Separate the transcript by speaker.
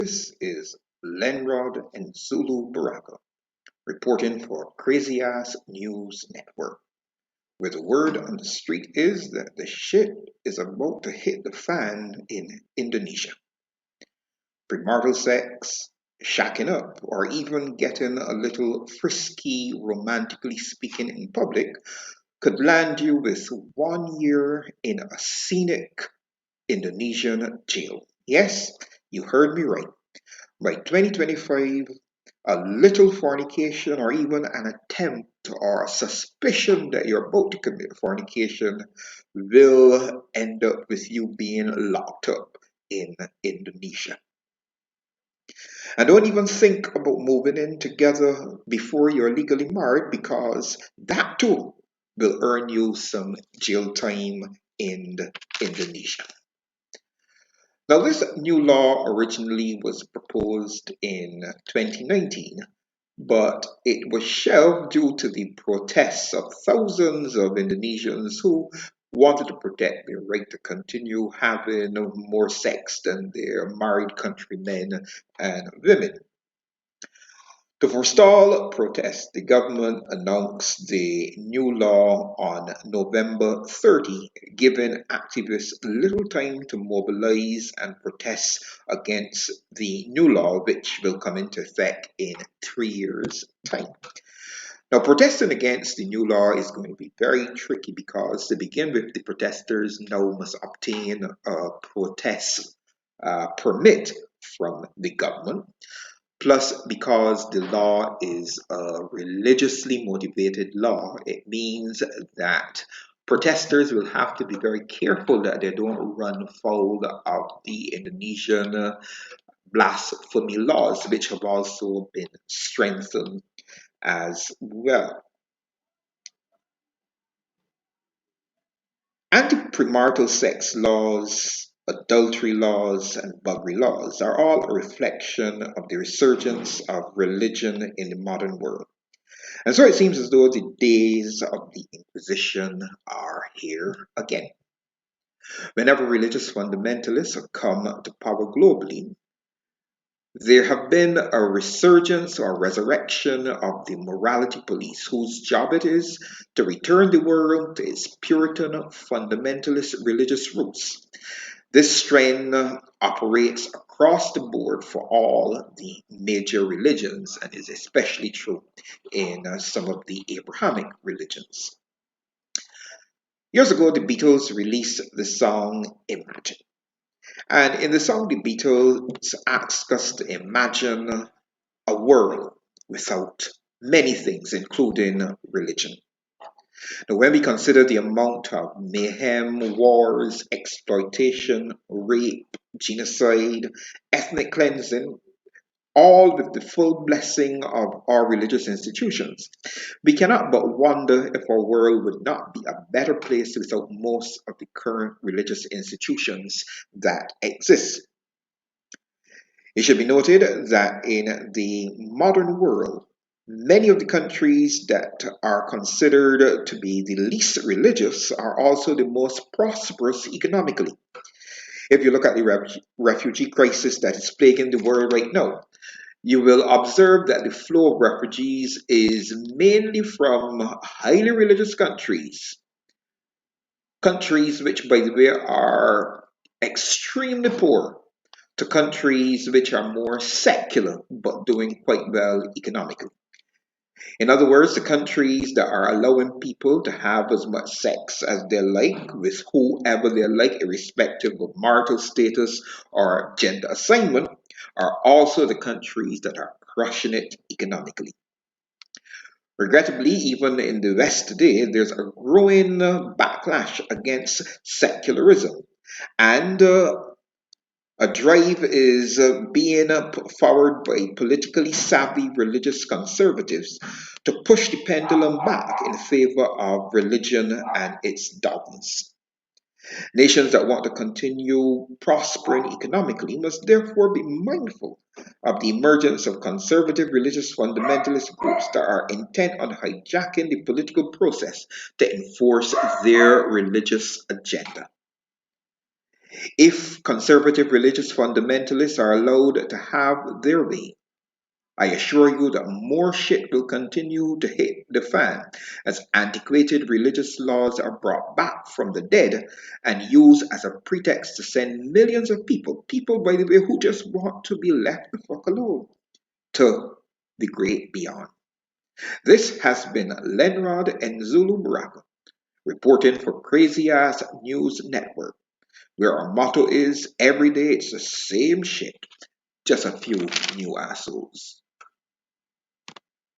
Speaker 1: This is Lenrod and Zulu Baraka reporting for Crazy Ass News Network, where the word on the street is that the shit is about to hit the fan in Indonesia. Premarital sex, shacking up, or even getting a little frisky, romantically speaking, in public could land you with 1 year in a scenic Indonesian jail. Yes, you heard me right. By 2025, a little fornication or even an attempt or a suspicion that you're about to commit fornication will end up with you being locked up in Indonesia. And don't even think about moving in together before you're legally married because that too will earn you some jail time in Indonesia. Now, this new law originally was proposed in 2019, but it was shelved due to the protests of thousands of Indonesians who wanted to protect their right to continue having more sex than their married countrymen and women. To forestall protests, the government announced the new law on November 30, giving activists little time to mobilize and protest against the new law, which will come into effect in 3 years' time. Now, protesting against the new law is going to be very tricky because, to begin with, the protesters now must obtain a protest permit from the government. Plus, because the law is a religiously motivated law, it means that protesters will have to be very careful that they don't run foul of the Indonesian blasphemy laws, which have also been strengthened as well. Anti-premarital sex laws, adultery laws, and buggery laws are all a reflection of the resurgence of religion in the modern world. And so it seems as though the days of the Inquisition are here again. Whenever religious fundamentalists come to power globally, there have been a resurgence or resurrection of the morality police, whose job it is to return the world to its Puritan fundamentalist religious roots. This trend operates across the board for all the major religions and is especially true in some of the Abrahamic religions. Years ago, the Beatles released the song Imagine. And in the song, the Beatles ask us to imagine a world without many things, including religion. Now, when we consider the amount of mayhem, wars, exploitation, rape, genocide, ethnic cleansing, all with the full blessing of our religious institutions, we cannot but wonder if our world would not be a better place without most of the current religious institutions that exist. It should be noted that in the modern world, many of the countries that are considered to be the least religious are also the most prosperous economically. If you look at the refugee crisis that is plaguing the world right now, you will observe that the flow of refugees is mainly from highly religious countries, countries which, by the way, are extremely poor, to countries which are more secular but doing quite well economically. In other words, the countries that are allowing people to have as much sex as they like with whoever they like, irrespective of marital status or gender assignment, are also the countries that are crushing it economically. Regrettably, even in the West today, there's a growing backlash against secularism. And a drive is being put forward by politically savvy religious conservatives to push the pendulum back in favor of religion and its dogmas. Nations that want to continue prospering economically must therefore be mindful of the emergence of conservative religious fundamentalist groups that are intent on hijacking the political process to enforce their religious agenda. If conservative religious fundamentalists are allowed to have their way, I assure you that more shit will continue to hit the fan as antiquated religious laws are brought back from the dead and used as a pretext to send millions of people by the way who just want to be left the fuck alone, to the great beyond. This has been Lenrod and Zulu Baraka reporting for Crazy Ass News Network, where our motto is every day it's the same shit, just a few new assholes.